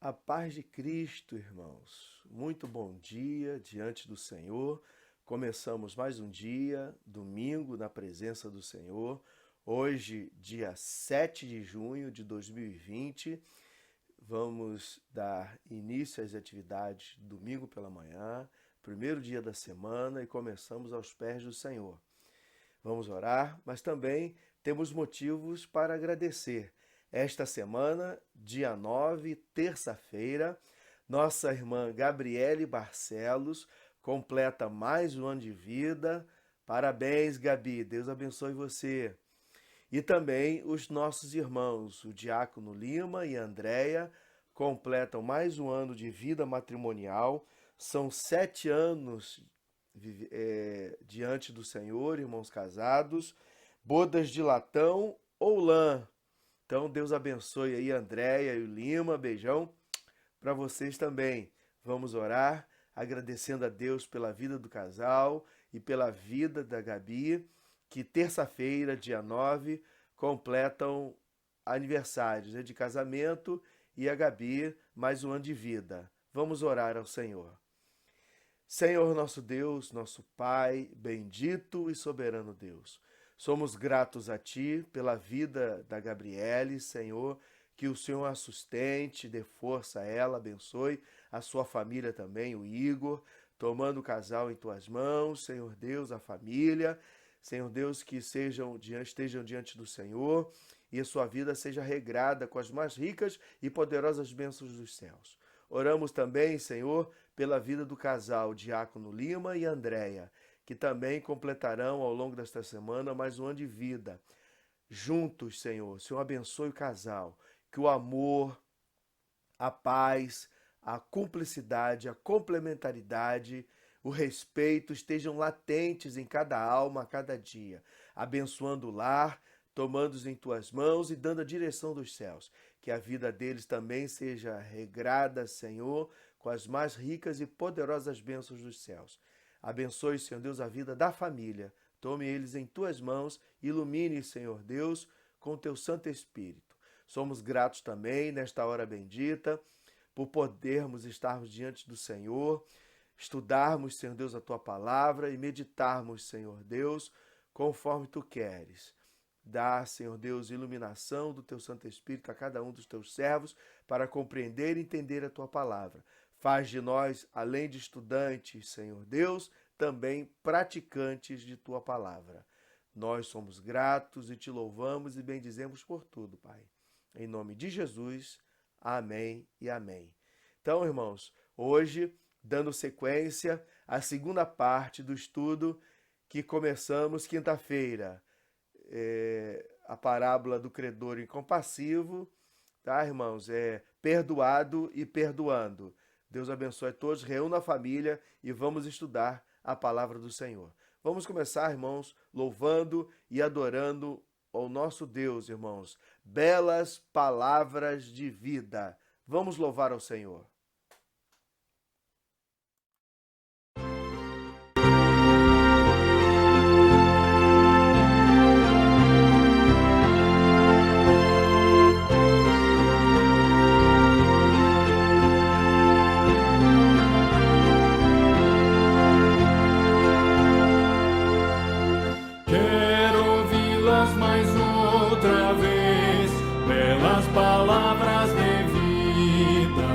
A paz de Cristo, irmãos. Muito bom dia diante do Senhor. Começamos mais um dia, domingo, na presença do Senhor. Hoje, dia 7 de junho de 2020, vamos dar início às atividades domingo pela manhã, primeiro dia da semana, e começamos aos pés do Senhor. Vamos orar, mas também temos motivos para agradecer. Esta semana, dia 9, terça-feira, nossa irmã Gabriele Barcelos completa mais um ano de vida. Parabéns, Gabi, Deus abençoe você. E também os nossos irmãos, o Diácono Lima e a Andréia, completam mais um ano de vida matrimonial. São 7 anos diante do Senhor, irmãos casados, bodas de latão ou lã. Então, Deus abençoe aí a Andréia e o Lima, beijão para vocês também. Vamos orar, agradecendo a Deus pela vida do casal e pela vida da Gabi, que terça-feira, dia 9, completam aniversários de casamento, e a Gabi mais um ano de vida. Vamos orar ao Senhor. Senhor nosso Deus, nosso Pai, bendito e soberano Deus, somos gratos a Ti pela vida da Gabriele, Senhor, que o Senhor a sustente, dê força a ela, abençoe a sua família também, o Igor, tomando o casal em Tuas mãos, Senhor Deus, a família, Senhor Deus, que estejam diante do Senhor e a sua vida seja regrada com as mais ricas e poderosas bênçãos dos céus. Oramos também, Senhor, pela vida do casal Diácono Lima e Andréia, que também completarão ao longo desta semana mais um ano de vida. Juntos, Senhor, Senhor abençoe o casal, que o amor, a paz, a cumplicidade, a complementaridade, o respeito estejam latentes em cada alma, a cada dia, abençoando o lar, tomando-os em Tuas mãos e dando a direção dos céus. Que a vida deles também seja regrada, Senhor, com as mais ricas e poderosas bênçãos dos céus. Abençoe, Senhor Deus, a vida da família. Tome eles em Tuas mãos, ilumine, Senhor Deus, com Teu Santo Espírito. Somos gratos também, nesta hora bendita, por podermos estarmos diante do Senhor, estudarmos, Senhor Deus, a Tua palavra e meditarmos, Senhor Deus, conforme Tu queres. Dá, Senhor Deus, iluminação do Teu Santo Espírito a cada um dos Teus servos para compreender e entender a Tua palavra. Faz de nós, além de estudantes, Senhor Deus, também praticantes de Tua palavra. Nós somos gratos e Te louvamos e bendizemos por tudo, Pai. Em nome de Jesus, amém e amém. Então, irmãos, hoje, dando sequência à segunda parte do estudo que começamos quinta-feira, a parábola do credor incompassivo, tá, irmãos? Perdoado e perdoando. Deus abençoe a todos, reúna a família e vamos estudar a palavra do Senhor. Vamos começar, irmãos, louvando e adorando ao nosso Deus, irmãos. Belas palavras de vida. Vamos louvar ao Senhor. Palavras de vida.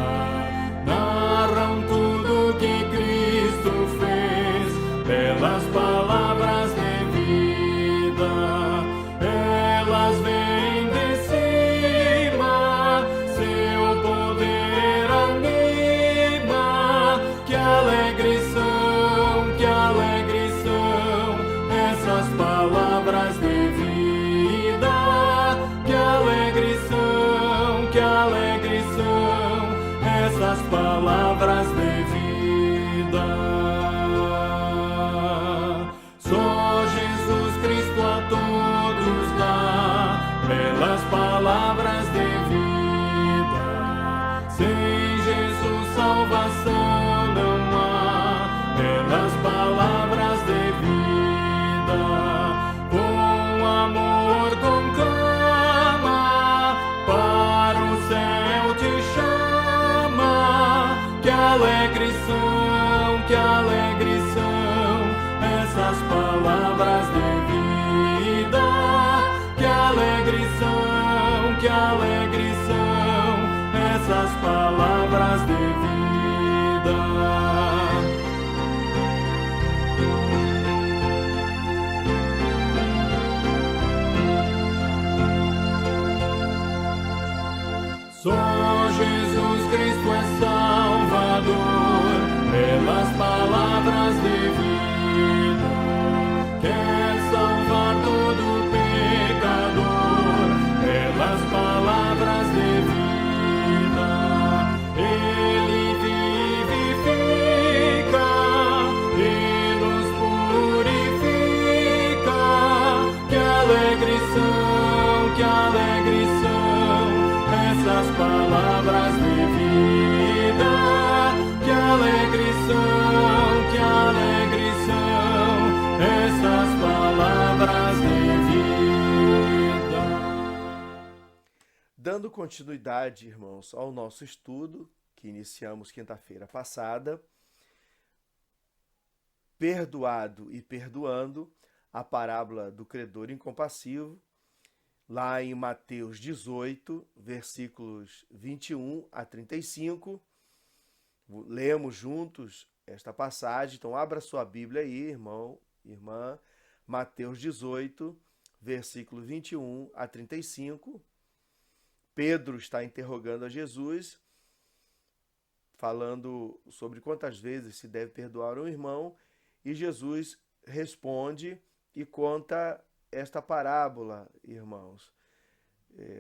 que alegre são essas palavras de vida. Que alegre são essas palavras de vida. Só Jesus Cristo é Salvador, pelas palavras de vida. Quer salvar todo pecador, pelas palavras de vida. Ele vivifica e nos purifica. Que alegre são essas palavras de vida. Que alegre são essas palavras de vida. Dando continuidade, irmãos, ao nosso estudo, que iniciamos quinta-feira passada, perdoado e perdoando, a parábola do credor incompassivo, lá em Mateus 18, versículos 21 a 35. Lemos juntos esta passagem, então abra sua Bíblia aí, irmão, irmã. Mateus 18, versículo 21 a 35. Pedro está interrogando a Jesus, falando sobre quantas vezes se deve perdoar um irmão, e Jesus responde e conta esta parábola, irmãos,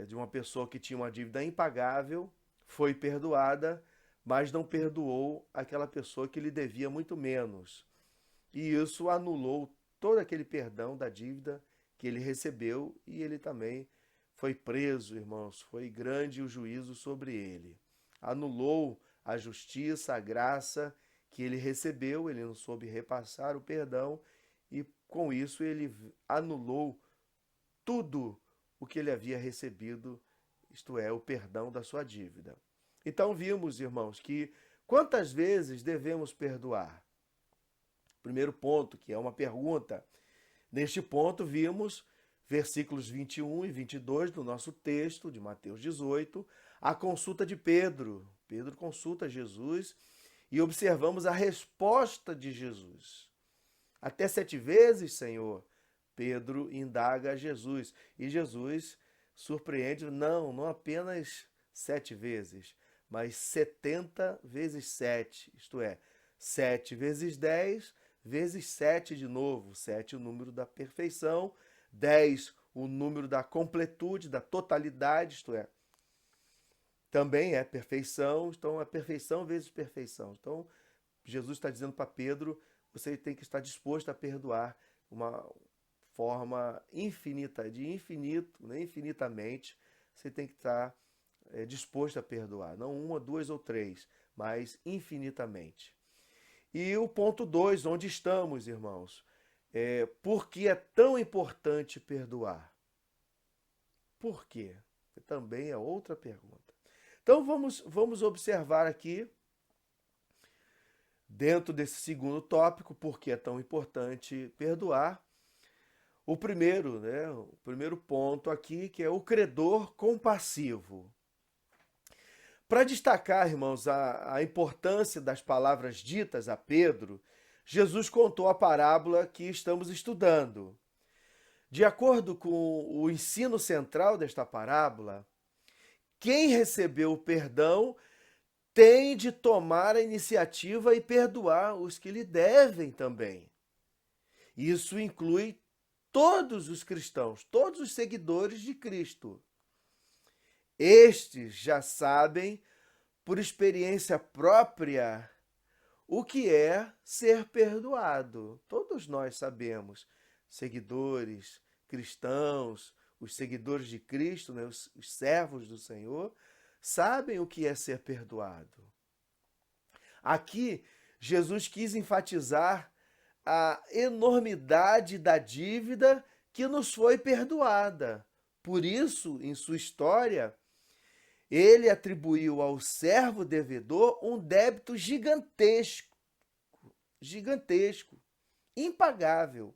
de uma pessoa que tinha uma dívida impagável, foi perdoada, mas não perdoou aquela pessoa que lhe devia muito menos. E isso anulou todo aquele perdão da dívida que ele recebeu, e ele também foi preso, irmãos. Foi grande o juízo sobre ele. Anulou a justiça, a graça que ele recebeu, ele não soube repassar o perdão, e com isso ele anulou tudo o que ele havia recebido, isto é, o perdão da sua dívida. Então vimos, irmãos, que quantas vezes devemos perdoar? Primeiro ponto, que é uma pergunta. Neste ponto vimos versículos 21 e 22 do nosso texto de Mateus 18, a consulta de Pedro. Pedro consulta Jesus e observamos a resposta de Jesus. Até 7 vezes, Senhor? Pedro indaga a Jesus. E Jesus surpreende, não apenas 7 vezes, mas 70 vezes 7. Isto é, 7 vezes 10 vezes 7 de novo. 7 o número da perfeição, 10 o número da completude, da totalidade, isto é, também é perfeição, então é perfeição vezes perfeição. Então, Jesus está dizendo para Pedro, você tem que estar disposto a perdoar uma forma infinita, de infinito, né, infinitamente, você tem que estar disposto a perdoar, não uma, duas ou três, mas infinitamente. E o ponto 2, onde estamos, irmãos? Por que é tão importante perdoar? Por quê? Também é outra pergunta. Então vamos observar aqui, dentro desse segundo tópico, por que é tão importante perdoar, o primeiro ponto aqui, que é o credor compassivo. Para destacar, irmãos, a importância das palavras ditas a Pedro, Jesus contou a parábola que estamos estudando. De acordo com o ensino central desta parábola, quem recebeu o perdão tem de tomar a iniciativa e perdoar os que lhe devem também. Isso inclui todos os cristãos, todos os seguidores de Cristo. Estes já sabem, por experiência própria, o que é ser perdoado. Todos nós sabemos, seguidores, cristãos, os seguidores de Cristo, né, os servos do Senhor, sabem o que é ser perdoado. Aqui, Jesus quis enfatizar a enormidade da dívida que nos foi perdoada. Por isso, em sua história, ele atribuiu ao servo devedor um débito gigantesco. gigantesco, impagável.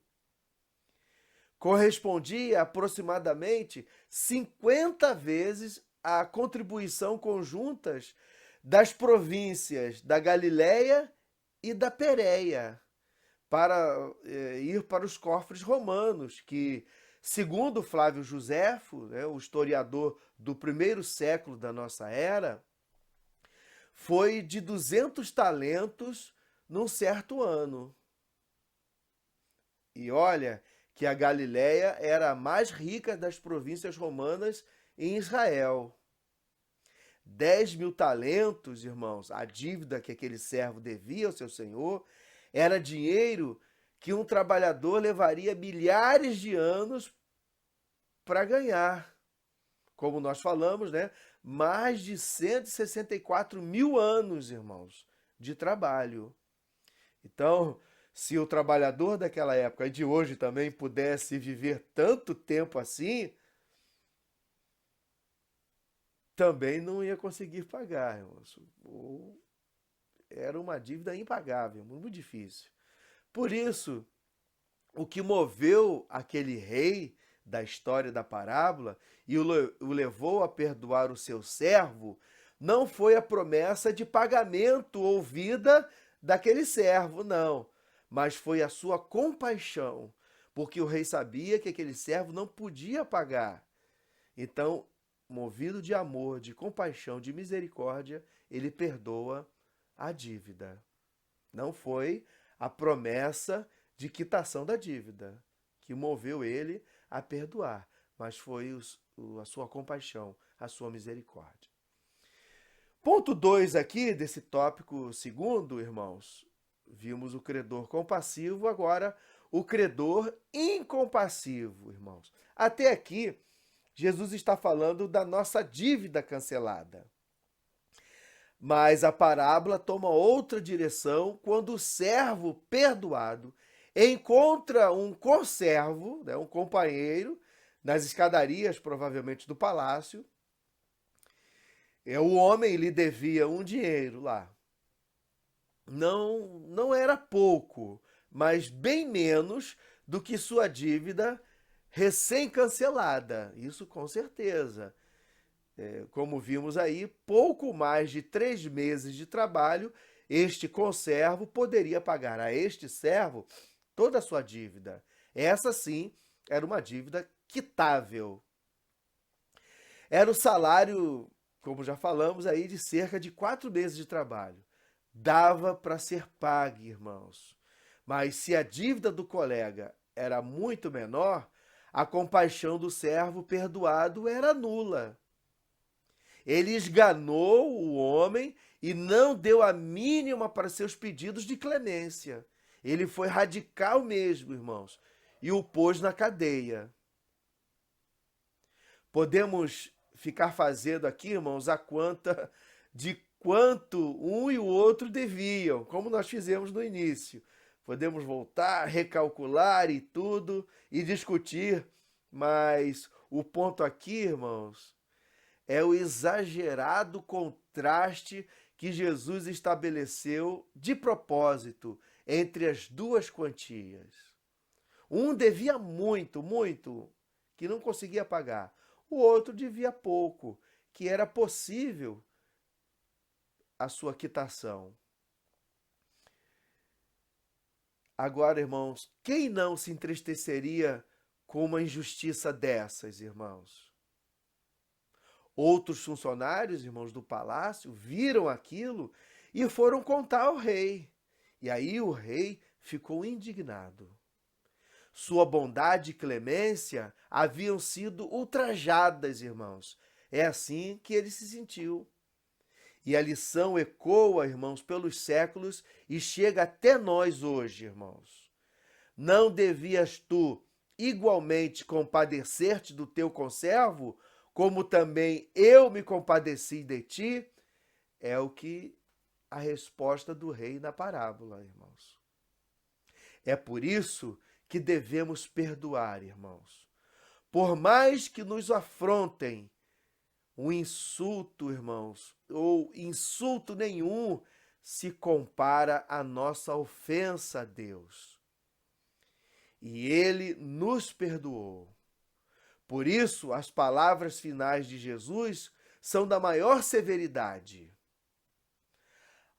Correspondia aproximadamente 50 vezes a contribuição conjuntas das províncias da Galiléia e da Pérea para ir para os cofres romanos, que, segundo Flávio Joséfo, né, o historiador do primeiro século da nossa era, foi de 200 talentos num certo ano. E olha que a Galiléia era a mais rica das províncias romanas em Israel. 10.000 talentos, irmãos, a dívida que aquele servo devia ao seu senhor, era dinheiro que um trabalhador levaria milhares de anos para ganhar. Como nós falamos, né? Mais de 164.000 anos, irmãos, de trabalho. Então, se o trabalhador daquela época e de hoje também pudesse viver tanto tempo assim, também não ia conseguir pagar, irmãos. Era uma dívida impagável, muito difícil. Por isso, o que moveu aquele rei da história da parábola e o levou a perdoar o seu servo não foi a promessa de pagamento ouvida daquele servo, não, mas foi a sua compaixão, porque o rei sabia que aquele servo não podia pagar. Então, movido de amor, de compaixão, de misericórdia, ele perdoa a dívida. Não foi a promessa de quitação da dívida que moveu ele a perdoar, mas foi a sua compaixão, a sua misericórdia. Ponto 2 aqui desse tópico segundo, irmãos. Vimos o credor compassivo, agora o credor incompassivo, irmãos. Até aqui, Jesus está falando da nossa dívida cancelada. Mas a parábola toma outra direção quando o servo perdoado encontra um conservo, né, um companheiro, nas escadarias, provavelmente, do palácio. O homem lhe devia um dinheiro lá. Não era pouco, mas bem menos do que sua dívida recém-cancelada. Isso com certeza. Como vimos aí, pouco mais de 3 meses de trabalho, este conservo poderia pagar a este servo toda a sua dívida. Essa sim era uma dívida quitável. Era o salário, como já falamos aí, de cerca de 4 meses de trabalho. Dava para ser pago, irmãos. Mas se a dívida do colega era muito menor, a compaixão do servo perdoado era nula. Ele esganou o homem e não deu a mínima para seus pedidos de clemência. Ele foi radical mesmo, irmãos, e o pôs na cadeia. Podemos ficar fazendo aqui, irmãos, a conta de quanto um e o outro deviam, como nós fizemos no início. Podemos voltar, recalcular e tudo, e discutir, mas o ponto aqui, irmãos, é o exagerado contraste que Jesus estabeleceu de propósito entre as duas quantias. Um devia muito, muito, que não conseguia pagar. O outro devia pouco, que era possível a sua quitação. Agora, irmãos, quem não se entristeceria com uma injustiça dessas, irmãos? Outros funcionários, irmãos, do palácio, viram aquilo e foram contar ao rei. E aí o rei ficou indignado. Sua bondade e clemência haviam sido ultrajadas, irmãos. É assim que ele se sentiu. E a lição ecoa, irmãos, pelos séculos e chega até nós hoje, irmãos. Não devias tu igualmente compadecer-te do teu conservo, como também eu me compadeci de ti? É o que a resposta do rei na parábola, irmãos. É por isso que devemos perdoar, irmãos. Por mais que nos afrontem, um insulto, irmãos, ou insulto nenhum, se compara à nossa ofensa a Deus. E ele nos perdoou. Por isso, as palavras finais de Jesus são da maior severidade.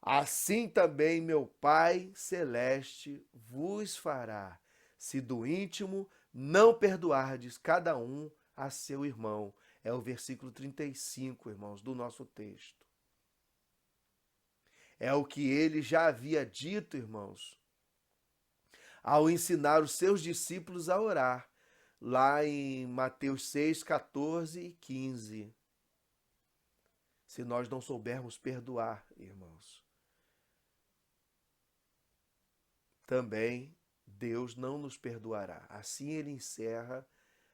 Assim também meu Pai Celeste vos fará, se do íntimo não perdoardes cada um a seu irmão. É o versículo 35, irmãos, do nosso texto. É o que ele já havia dito, irmãos, ao ensinar os seus discípulos a orar, lá em Mateus 6, 14 e 15. Se nós não soubermos perdoar, irmãos, também Deus não nos perdoará. Assim ele encerra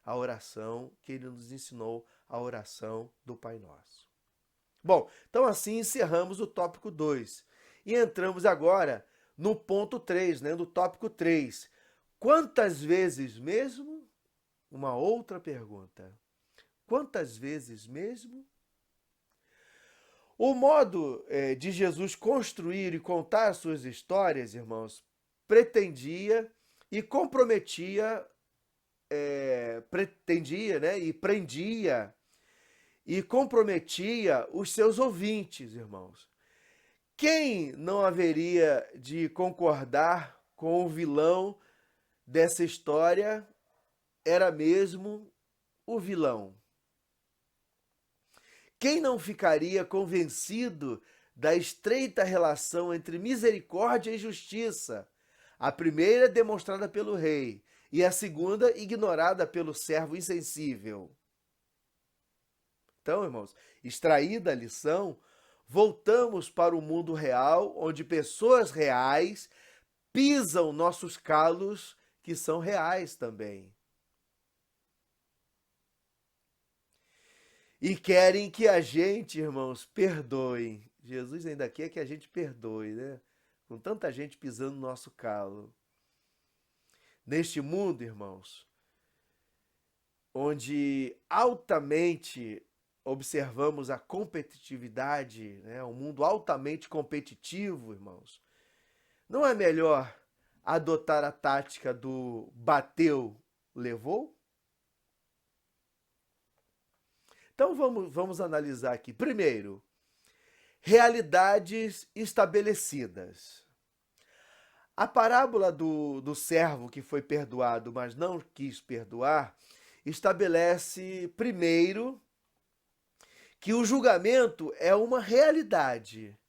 a oração que ele nos ensinou, a oração do Pai Nosso. Bom, então assim encerramos o tópico 2. E entramos agora no ponto 3, né, no tópico 3. Quantas vezes mesmo? Uma outra pergunta. Quantas vezes mesmo? O modo de Jesus construir e contar suas histórias, irmãos, pretendia e comprometia, e prendia e comprometia os seus ouvintes, irmãos. Quem não haveria de concordar com o vilão dessa história era mesmo o vilão. Quem não ficaria convencido da estreita relação entre misericórdia e justiça, a primeira demonstrada pelo rei e a segunda ignorada pelo servo insensível? Então, irmãos, extraída a lição, voltamos para o mundo real, onde pessoas reais pisam nossos calos, que são reais também. E querem que a gente, irmãos, perdoe. Jesus ainda quer que a gente perdoe, né? Com tanta gente pisando no nosso calo. Neste mundo, irmãos, onde altamente observamos a competitividade, né? Um mundo altamente competitivo, irmãos, não é melhor adotar a tática do bateu, levou? Então vamos analisar aqui. Primeiro, realidades estabelecidas. A parábola do servo que foi perdoado, mas não quis perdoar, estabelece, primeiro, que o julgamento é uma realidade.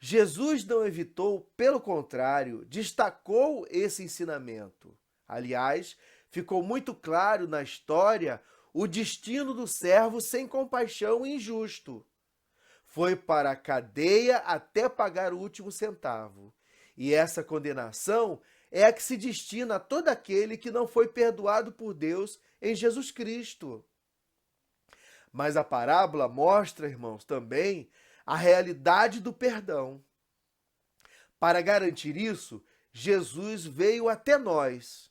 Jesus não evitou, pelo contrário, destacou esse ensinamento. Aliás, ficou muito claro na história o destino do servo sem compaixão e injusto. Foi para a cadeia até pagar o último centavo. E essa condenação é a que se destina a todo aquele que não foi perdoado por Deus em Jesus Cristo. Mas a parábola mostra, irmãos, também a realidade do perdão. Para garantir isso, Jesus veio até nós.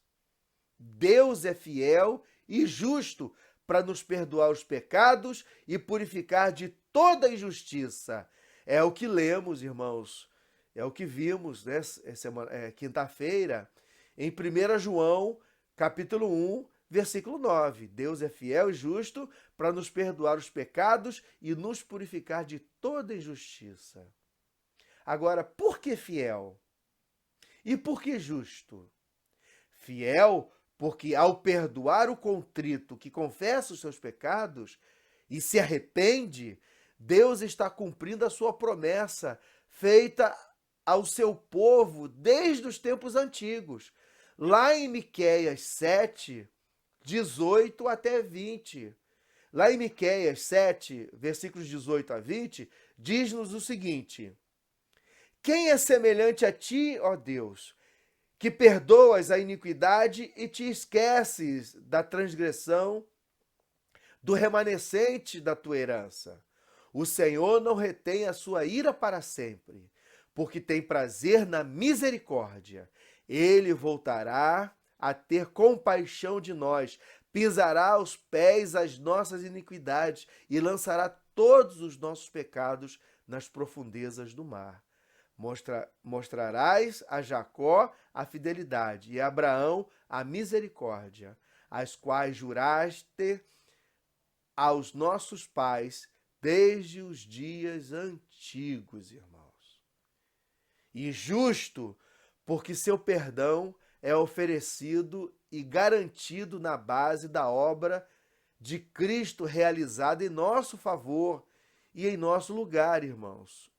Deus é fiel e justo para nos perdoar os pecados e purificar de toda injustiça. É o que lemos, irmãos, é o que vimos, né, quinta-feira, em 1 João, capítulo 1, versículo 9. Deus é fiel e justo para nos perdoar os pecados e nos purificar de toda injustiça. Agora, por que fiel? E por que justo? Fiel porque ao perdoar o contrito que confessa os seus pecados e se arrepende, Deus está cumprindo a sua promessa feita ao seu povo desde os tempos antigos. Lá em Miqueias 7, 18 até 20. Lá em Miqueias 7, versículos 18 a 20, diz-nos o seguinte: quem é semelhante a ti, ó Deus, que perdoas a iniquidade e te esqueces da transgressão do remanescente da tua herança? O Senhor não retém a sua ira para sempre, porque tem prazer na misericórdia. Ele voltará a ter compaixão de nós, pisará aos pés as nossas iniquidades e lançará todos os nossos pecados nas profundezas do mar. Mostrarás a Jacó a fidelidade e a Abraão a misericórdia, as quais juraste aos nossos pais desde os dias antigos, irmãos. E justo, porque seu perdão é oferecido e garantido na base da obra de Cristo realizada em nosso favor e em nosso lugar, irmãos.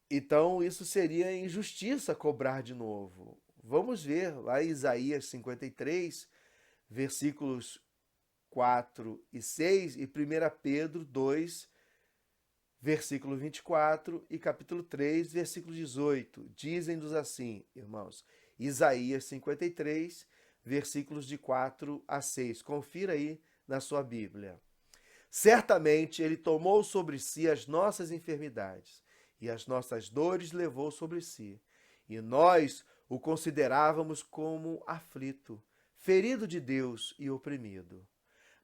Então, isso seria injustiça cobrar de novo. Vamos ver lá em Isaías 53, versículos 4 e 6, e 1 Pedro 2, versículo 24, e capítulo 3, versículo 18. Dizem-nos assim, irmãos, Isaías 53, versículos de 4 a 6. Confira aí na sua Bíblia. Certamente ele tomou sobre si as nossas enfermidades, e as nossas dores levou sobre si. E nós o considerávamos como aflito, ferido de Deus e oprimido.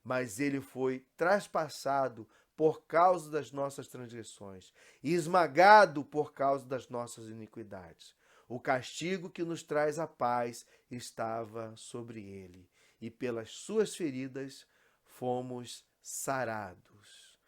Mas ele foi traspassado por causa das nossas transgressões e esmagado por causa das nossas iniquidades. O castigo que nos traz a paz estava sobre ele, e pelas suas feridas fomos sarados.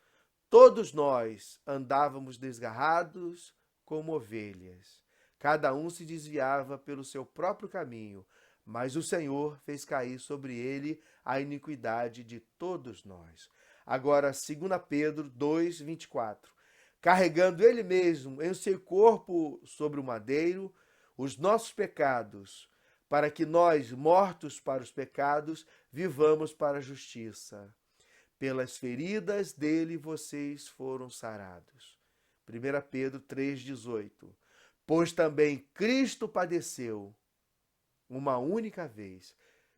Todos nós andávamos desgarrados como ovelhas. Cada um se desviava pelo seu próprio caminho, mas o Senhor fez cair sobre ele a iniquidade de todos nós. Agora, 2 Pedro 2, 24. Carregando ele mesmo em seu corpo sobre o madeiro os nossos pecados, para que nós, mortos para os pecados, vivamos para a justiça. Pelas feridas dele vocês foram sarados. 1 Pedro 3,18. Pois também Cristo padeceu uma única vez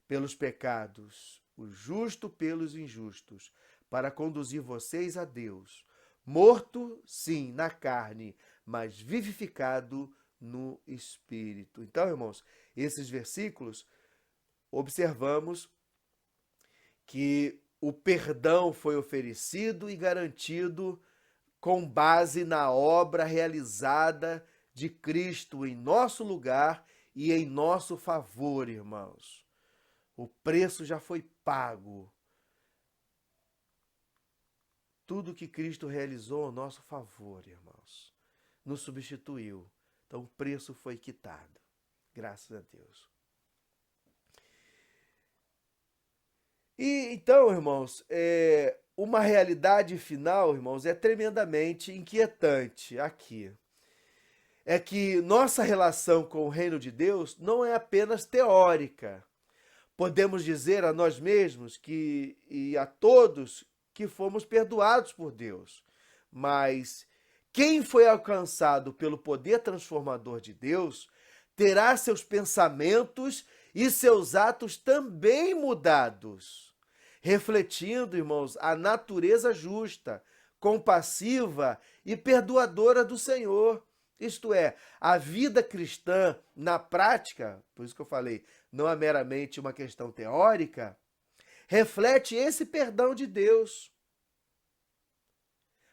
pelos pecados, o justo pelos injustos, para conduzir vocês a Deus, morto, sim, na carne, mas vivificado no Espírito. Então, irmãos, esses versículos, observamos que o perdão foi oferecido e garantido com base na obra realizada de Cristo em nosso lugar e em nosso favor, irmãos. O preço já foi pago. Tudo que Cristo realizou a nosso favor, irmãos, nos substituiu. Então o preço foi quitado. Graças a Deus. E então, irmãos, uma realidade final, irmãos, é tremendamente inquietante aqui. É que nossa relação com o reino de Deus não é apenas teórica. Podemos dizer a nós mesmos e a todos que fomos perdoados por Deus. Mas quem foi alcançado pelo poder transformador de Deus terá seus pensamentos e seus atos também mudados, refletindo, irmãos, a natureza justa, compassiva e perdoadora do Senhor. Isto é, a vida cristã na prática, por isso que eu falei, não é meramente uma questão teórica, reflete esse perdão de Deus.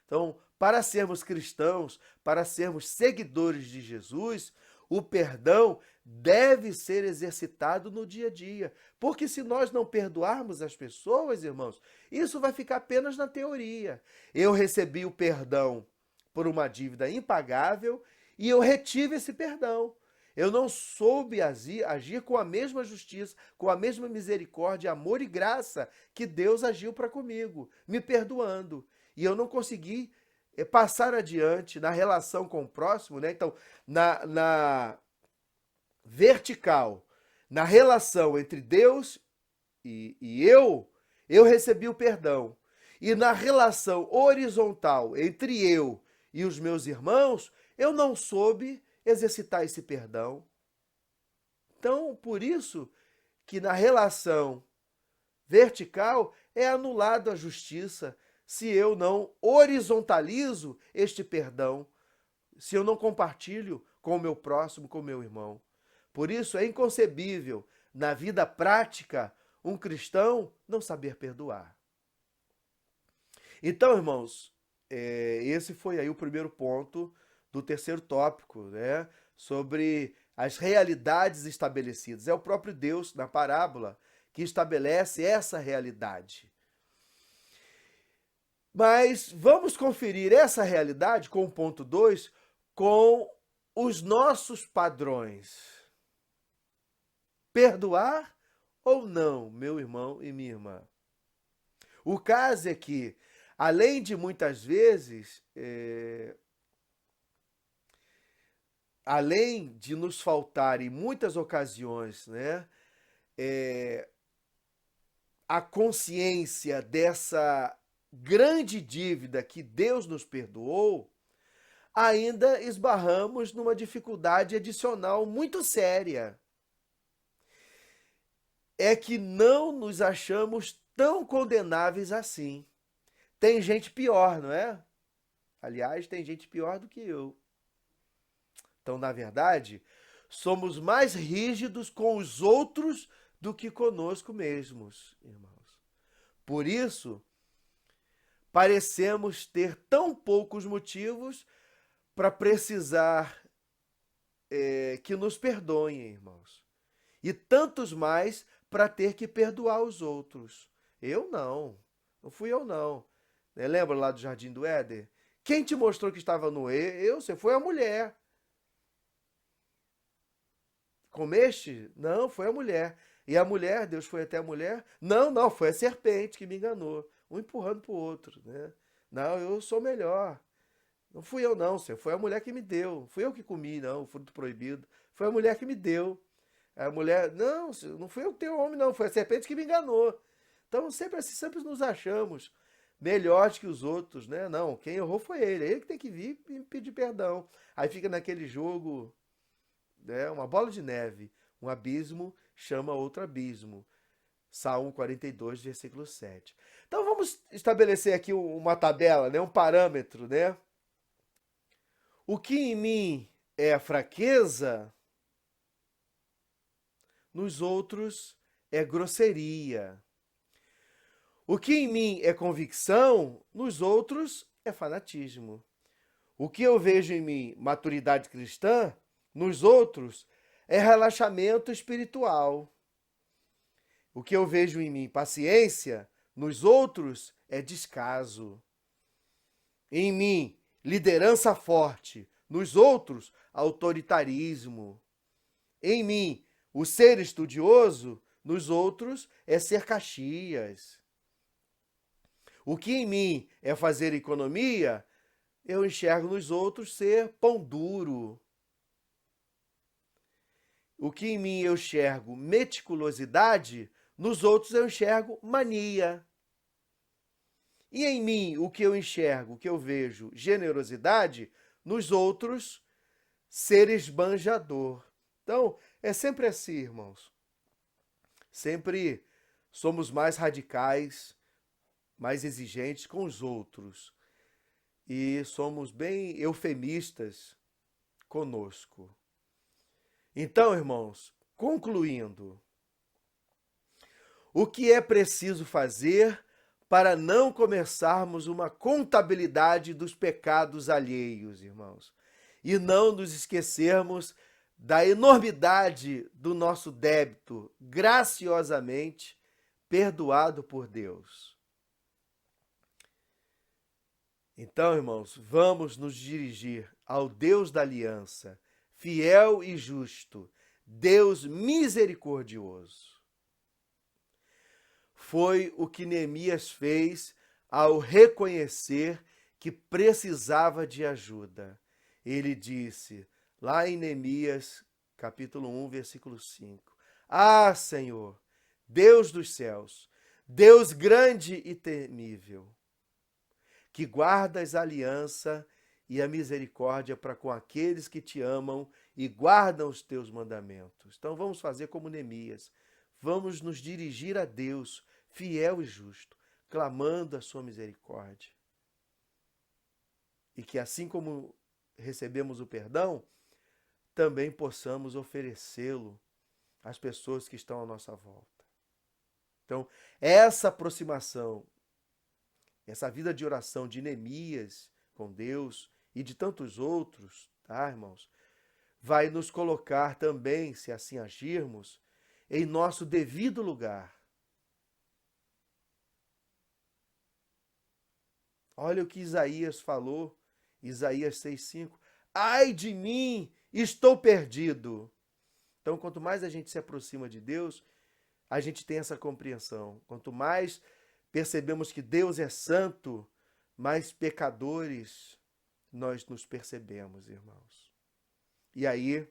Então, para sermos cristãos, para sermos seguidores de Jesus, o perdão deve ser exercitado no dia a dia. Porque se nós não perdoarmos as pessoas, irmãos, isso vai ficar apenas na teoria. Eu recebi o perdão por uma dívida impagável e eu retive esse perdão. Eu não soube agir com a mesma justiça, com a mesma misericórdia, amor e graça que Deus agiu para comigo, me perdoando. E eu não consegui passar adiante na relação com o próximo, né? Então, na vertical, na relação entre Deus e eu recebi o perdão. E na relação horizontal entre eu e os meus irmãos, eu não soube exercitar esse perdão. Então, por isso que na relação vertical é anulada a justiça, se eu não horizontalizo este perdão, se eu não compartilho com o meu próximo, com o meu irmão. Por isso é inconcebível, na vida prática, um cristão não saber perdoar. Então, irmãos, esse foi aí o primeiro ponto do terceiro tópico, né? Sobre as realidades estabelecidas. É o próprio Deus, na parábola, que estabelece essa realidade. Mas vamos conferir essa realidade com o ponto 2, com os nossos padrões. Perdoar ou não, meu irmão e minha irmã? O caso é que, além de muitas vezes, além de nos faltar em muitas ocasiões, né, a consciência dessa grande dívida que Deus nos perdoou, ainda esbarramos numa dificuldade adicional muito séria. É que não nos achamos tão condenáveis assim. Tem gente pior, não é? Aliás, tem gente pior do que eu. Então, na verdade, somos mais rígidos com os outros do que conosco mesmos, irmãos. Por isso, parecemos ter tão poucos motivos para precisar que nos perdoem, irmãos. E tantos mais para ter que perdoar os outros. Eu não fui eu não. Lembra lá do Jardim do Éden? Quem te mostrou que estava no erro? Você foi a mulher. Comeste? Não, foi a mulher. E a mulher, Deus foi até a mulher? Não, foi a serpente que me enganou. Um empurrando para o outro, né? Não, eu sou melhor. Não fui eu não, senhor. Foi a mulher que me deu. Fui eu que comi, não, o fruto proibido. Foi a mulher que me deu. A mulher, não fui eu que tenho homem, não. Foi a serpente que me enganou. Então, sempre nos achamos melhores que os outros, né? Não, quem errou foi ele. É ele que tem que vir e pedir perdão. Aí fica naquele jogo, né? Uma bola de neve. Um abismo chama outro abismo. Salmo 42, versículo 7. Então vamos estabelecer aqui uma tabela, né? Um parâmetro, né? O que em mim é fraqueza, nos outros é grosseria. O que em mim é convicção, nos outros é fanatismo. O que eu vejo em mim, maturidade cristã, nos outros é relaxamento espiritual. O que eu vejo em mim, paciência, nos outros é descaso. Em mim, liderança forte, nos outros, autoritarismo. Em mim, o ser estudioso, nos outros, é ser Caxias. O que em mim é fazer economia, eu enxergo nos outros ser pão duro. O que em mim eu enxergo meticulosidade, nos outros eu enxergo mania. E em mim, o que eu enxergo, o que eu vejo, generosidade, nos outros, ser esbanjador. Então, é sempre assim, irmãos. Sempre somos mais radicais, mais exigentes com os outros. E somos bem eufemistas conosco. Então, irmãos, concluindo, o que é preciso fazer para não começarmos uma contabilidade dos pecados alheios, irmãos, e não nos esquecermos da enormidade do nosso débito, graciosamente perdoado por Deus? Então, irmãos, vamos nos dirigir ao Deus da aliança, fiel e justo, Deus misericordioso. Foi o que Neemias fez ao reconhecer que precisava de ajuda. Ele disse, lá em Neemias, capítulo 1, versículo 5, Ah, Senhor, Deus dos céus, Deus grande e temível, que guardas a aliança e a misericórdia para com aqueles que te amam e guardam os teus mandamentos. Então vamos fazer como Neemias, vamos nos dirigir a Deus, fiel e justo, clamando a sua misericórdia. E que assim como recebemos o perdão, também possamos oferecê-lo às pessoas que estão à nossa volta. Então, essa aproximação essa vida de oração de Neemias com Deus e de tantos outros, tá, irmãos? Vai nos colocar também, se assim agirmos, em nosso devido lugar. Olha o que Isaías falou, Isaías 6,5. Ai de mim, estou perdido. Então, quanto mais a gente se aproxima de Deus, a gente tem essa compreensão. Quanto mais percebemos que Deus é santo, mais pecadores nós nos percebemos, irmãos. E aí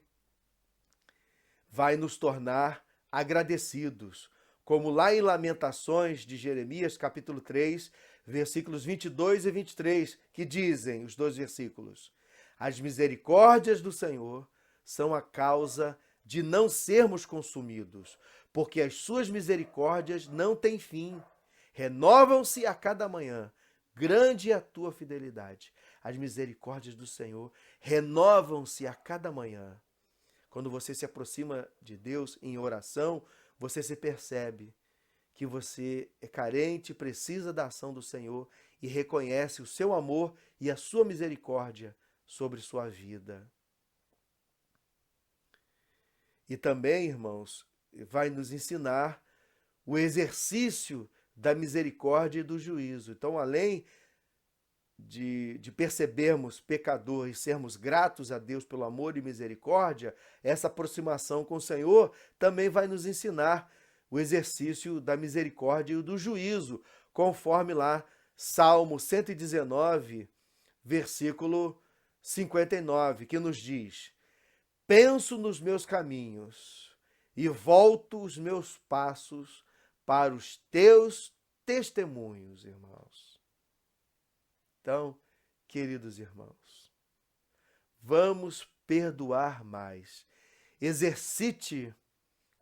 vai nos tornar agradecidos, como lá em Lamentações de Jeremias, capítulo 3, versículos 22 e 23, que dizem, os dois versículos: as misericórdias do Senhor são a causa de não sermos consumidos, porque as suas misericórdias não têm fim, renovam-se a cada manhã, grande é a tua fidelidade. As misericórdias do Senhor renovam-se a cada manhã. Quando você se aproxima de Deus em oração, você se percebe que você é carente, precisa da ação do Senhor e reconhece o seu amor e a sua misericórdia sobre sua vida. E também, irmãos, vai nos ensinar o exercício da misericórdia e do juízo. Então, além de percebermos pecador e sermos gratos a Deus pelo amor e misericórdia, essa aproximação com o Senhor também vai nos ensinar o exercício da misericórdia e do juízo, conforme lá Salmo 119, versículo 59, que nos diz: penso nos meus caminhos e volto os meus passos para os teus testemunhos, irmãos. Então, queridos irmãos, vamos perdoar mais. Exercite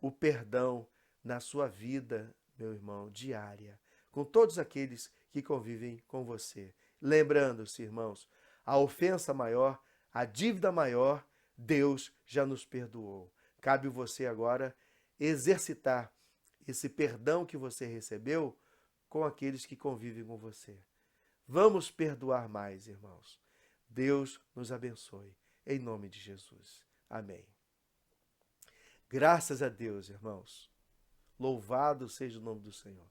o perdão na sua vida, meu irmão, diária, com todos aqueles que convivem com você. Lembrando-se, irmãos, a ofensa maior, a dívida maior, Deus já nos perdoou. Cabe você agora exercitar esse perdão que você recebeu com aqueles que convivem com você. Vamos perdoar mais, irmãos. Deus nos abençoe. Em nome de Jesus. Amém. Graças a Deus, irmãos. Louvado seja o nome do Senhor.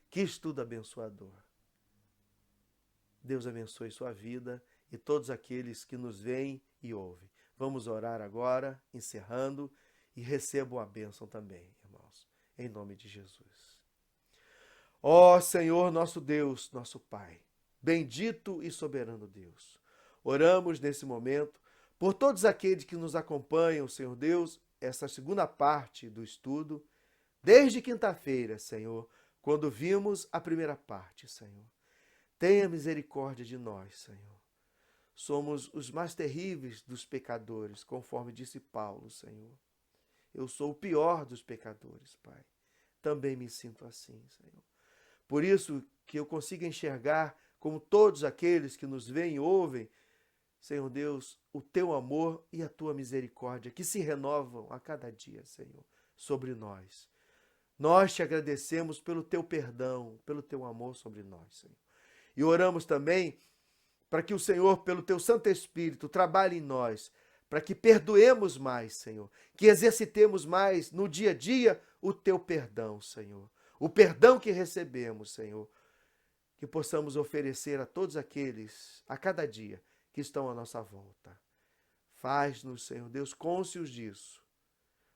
Que estudo abençoador. Deus abençoe sua vida e todos aqueles que nos veem e ouvem. Vamos orar agora, encerrando, e recebam a bênção também, irmãos. Em nome de Jesus. Ó Senhor, nosso Deus, nosso Pai, bendito e soberano Deus, oramos nesse momento por todos aqueles que nos acompanham, Senhor Deus, essa segunda parte do estudo, desde quinta-feira, Senhor, quando vimos a primeira parte, Senhor. Tenha misericórdia de nós, Senhor. Somos os mais terríveis dos pecadores, conforme disse Paulo, Senhor. Eu sou o pior dos pecadores, Pai. Também me sinto assim, Senhor. Por isso que eu consigo enxergar, como todos aqueles que nos veem e ouvem, Senhor Deus, o teu amor e a tua misericórdia, que se renovam a cada dia, Senhor, sobre nós. Nós te agradecemos pelo teu perdão, pelo teu amor sobre nós, Senhor. E oramos também para que o Senhor, pelo teu Santo Espírito, trabalhe em nós, para que perdoemos mais, Senhor, que exercitemos mais no dia a dia o teu perdão, Senhor. O perdão que recebemos, Senhor, que possamos oferecer a todos aqueles, a cada dia, que estão à nossa volta. Faz-nos, Senhor Deus, cônscios disso,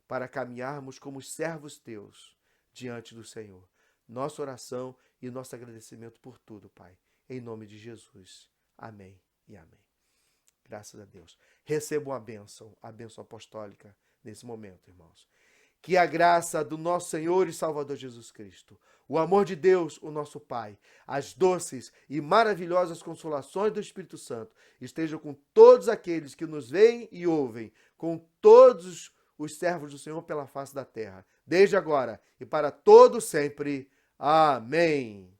para caminharmos como servos teus diante do Senhor. Nossa oração e nosso agradecimento por tudo, Pai. Em nome de Jesus. Amém e amém. Graças a Deus. Recebam a bênção apostólica nesse momento, irmãos. Que a graça do nosso Senhor e Salvador Jesus Cristo, o amor de Deus, o nosso Pai, as doces e maravilhosas consolações do Espírito Santo estejam com todos aqueles que nos veem e ouvem, com todos os servos do Senhor pela face da terra, desde agora e para todo sempre. Amém.